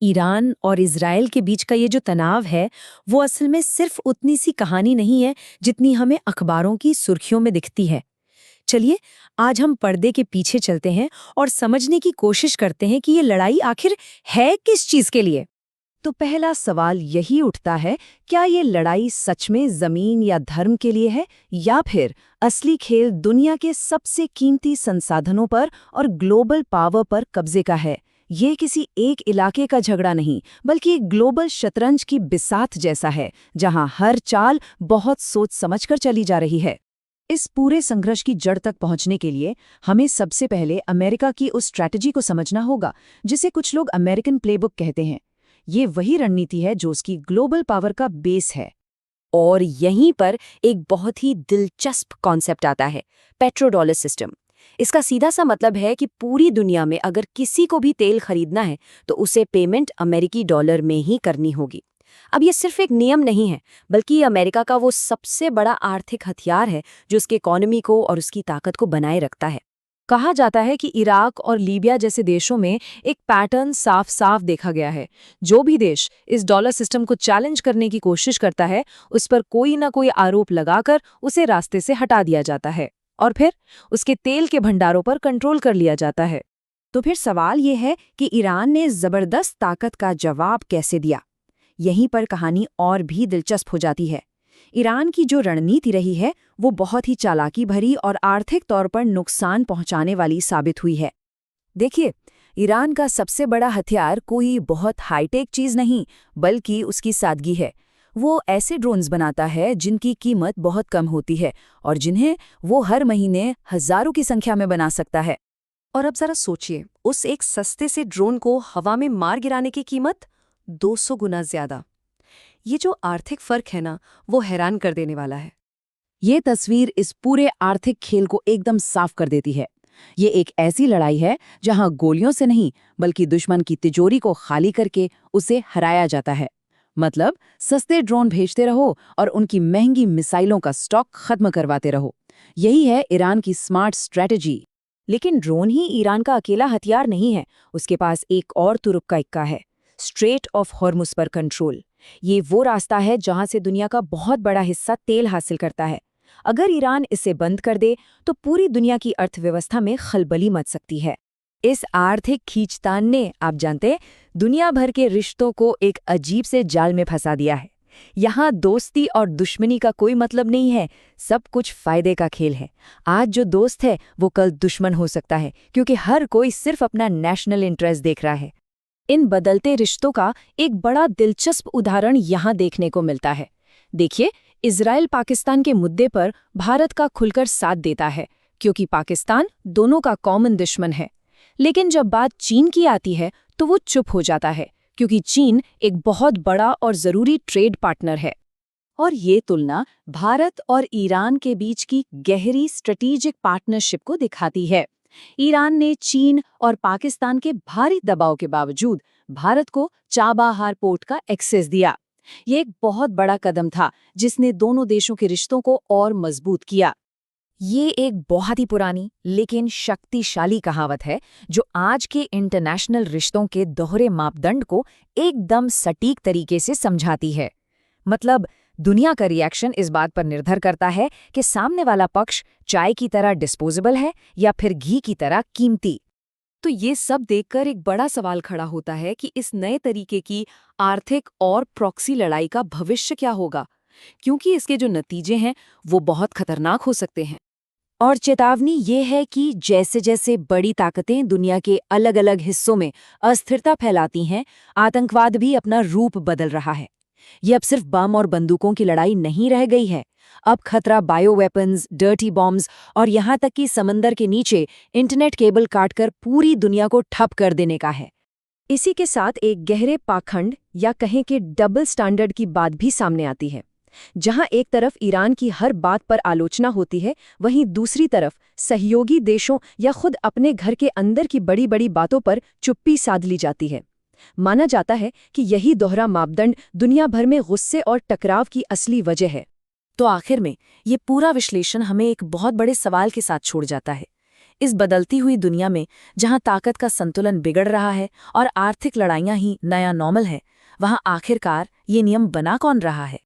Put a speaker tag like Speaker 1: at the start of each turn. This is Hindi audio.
Speaker 1: ईरान और इज़राइल के बीच का ये जो तनाव है, वो असल में सिर्फ उतनी सी कहानी नहीं है, जितनी हमें अखबारों की सुर्खियों में दिखती है। चलिए, आज हम पर्दे के पीछे चलते हैं और समझने की कोशिश करते हैं कि ये लड़ाई आखिर है किस चीज़ के लिए। तो पहला सवाल यही उठता है, क्या ये लड़ाई सच में ज़मीन या धर्म के लिए है, या फिर असली खेल दुनिया के सबसे कीमती संसाधनों पर और ग्लोबल पावर पर कब्जे का है? ये किसी एक इलाके का झगड़ा नहीं, बल्कि एक ग्लोबल शतरंज की बिसात जैसा है, जहां हर चाल बहुत सोच समझकर चली जा रही है। इस पूरे संघर्ष की जड़ तक पहुंचने के लिए हमें सबसे पहले अमेरिका की उस स्ट्रैटेजी को समझना होगा, जिसे कुछ लोग अमेरिकन प्लेबुक कहते हैं। ये वही रणनीति है जो उसकी ग्लोबल पावर का बेस है। और यहीं पर एक बहुत ही दिलचस्प कॉन्सेप्ट आता है, पेट्रोडॉलर सिस्टम। इसका सीधा सा मतलब है कि पूरी दुनिया में अगर किसी को भी तेल खरीदना है तो उसे पेमेंट अमेरिकी डॉलर में ही करनी होगी। अब ये सिर्फ एक नियम नहीं है, बल्कि ये अमेरिका का वो सबसे बड़ा आर्थिक हथियार है जो उसकी इकोनॉमी को और उसकी ताकत को बनाए रखता है। कहा जाता है कि इराक और लीबिया जैसे देशों में एक पैटर्न साफ साफ देखा गया है। जो भी देश इस डॉलर सिस्टम को चैलेंज करने की कोशिश करता है, उस पर कोई ना कोई आरोप लगाकर उसे रास्ते से हटा दिया जाता है और फिर उसके तेल के भंडारों पर कंट्रोल कर लिया जाता है। तो फिर सवाल ये है कि ईरान ने जबरदस्त ताकत का जवाब कैसे दिया। यहीं पर कहानी और भी दिलचस्प हो जाती है। ईरान की जो रणनीति रही है, वो बहुत ही चालाकी भरी और आर्थिक तौर पर नुकसान पहुंचाने वाली साबित हुई है। देखिए, ईरान का सबसे बड़ा हथियार कोई बहुत हाईटेक चीज नहीं, बल्कि उसकी सादगी है। वो ऐसे ड्रोन्स बनाता है जिनकी कीमत बहुत कम होती है और जिन्हें वो हर महीने हजारों की संख्या में बना सकता है। और अब जरा सोचिए, उस एक सस्ते से ड्रोन को हवा में मार गिराने की कीमत 200 गुना ज्यादा। ये जो आर्थिक फर्क है ना, वो हैरान कर देने वाला है। ये तस्वीर इस पूरे आर्थिक खेल को एकदम साफ कर देती है। ये एक ऐसी लड़ाई है जहां गोलियों से नहीं, बल्कि दुश्मन की तिजोरी को खाली करके उसे हराया जाता है। मतलब सस्ते ड्रोन भेजते रहो और उनकी महंगी मिसाइलों का स्टॉक खत्म करवाते रहो। यही है ईरान की स्मार्ट स्ट्रैटेजी। लेकिन ड्रोन ही ईरान का अकेला हथियार नहीं है। उसके पास एक और तुरुप का इक्का है, स्ट्रेट ऑफ हॉर्मुज पर कंट्रोल। ये वो रास्ता है जहां से दुनिया का बहुत बड़ा हिस्सा तेल हासिल करता है। अगर ईरान इसे बंद कर दे तो पूरी दुनिया की अर्थव्यवस्था में खलबली मच सकती है। इस आर्थिक खींचतान ने, आप जानते, दुनिया भर के रिश्तों को एक अजीब से जाल में फंसा दिया है। यहाँ दोस्ती और दुश्मनी का कोई मतलब नहीं है, सब कुछ फायदे का खेल है। आज जो दोस्त है वो कल दुश्मन हो सकता है, क्योंकि हर कोई सिर्फ अपना नेशनल इंटरेस्ट देख रहा है। इन बदलते रिश्तों का एक बड़ा दिलचस्प उदाहरण यहाँ देखने को मिलता है। देखिए, इजराइल पाकिस्तान के मुद्दे पर भारत का खुलकर साथ देता है, क्योंकि पाकिस्तान दोनों का कॉमन दुश्मन है। लेकिन जब बात चीन की आती है तो वो चुप हो जाता है, क्योंकि चीन एक बहुत बड़ा और ज़रूरी ट्रेड पार्टनर है। और ये तुलना भारत और ईरान के बीच की गहरी स्ट्रेटेजिक पार्टनरशिप को दिखाती है। ईरान ने चीन और पाकिस्तान के भारी दबाव के बावजूद भारत को चाबाहार पोर्ट का एक्सेस दिया। ये एक बहुत बड़ा कदम था जिसने दोनों देशों के रिश्तों को और मजबूत किया। ये एक बहुत ही पुरानी लेकिन शक्तिशाली कहावत है जो आज के इंटरनेशनल रिश्तों के दोहरे मापदंड को एकदम सटीक तरीके से समझाती है। मतलब, दुनिया का रिएक्शन इस बात पर निर्भर करता है कि सामने वाला पक्ष चाय की तरह डिस्पोजेबल है या फिर घी की तरह कीमती। तो ये सब देखकर एक बड़ा सवाल खड़ा होता है कि इस नए तरीके की आर्थिक और प्रॉक्सी लड़ाई का भविष्य क्या होगा, क्योंकि इसके जो नतीजे हैं वो बहुत खतरनाक हो सकते हैं। और चेतावनी ये है कि जैसे जैसे बड़ी ताकतें दुनिया के अलग अलग हिस्सों में अस्थिरता फैलाती हैं, आतंकवाद भी अपना रूप बदल रहा है। ये अब सिर्फ बम और बंदूकों की लड़ाई नहीं रह गई है। अब खतरा बायो वेपन्स, डर्टी बॉम्ब्स और यहाँ तक कि समंदर के नीचे इंटरनेट केबल काटकर पूरी दुनिया को ठप कर देने का है। इसी के साथ एक गहरे पाखंड या कहें कि डबल स्टैंडर्ड की बात भी सामने आती है। जहां एक तरफ ईरान की हर बात पर आलोचना होती है, वहीं दूसरी तरफ सहयोगी देशों या खुद अपने घर के अंदर की बड़ी बड़ी बातों पर चुप्पी साध ली जाती है। माना जाता है कि यही दोहरा मापदंड दुनिया भर में गुस्से और टकराव की असली वजह है। तो आखिर में ये पूरा विश्लेषण हमें एक बहुत बड़े सवाल के साथ छोड़ जाता है।
Speaker 2: इस बदलती हुई दुनिया में जहां ताकत का संतुलन बिगड़ रहा है और आर्थिक लड़ाइयां ही नया नॉर्मल है, वहां आखिरकार ये नियम बना कौन रहा है?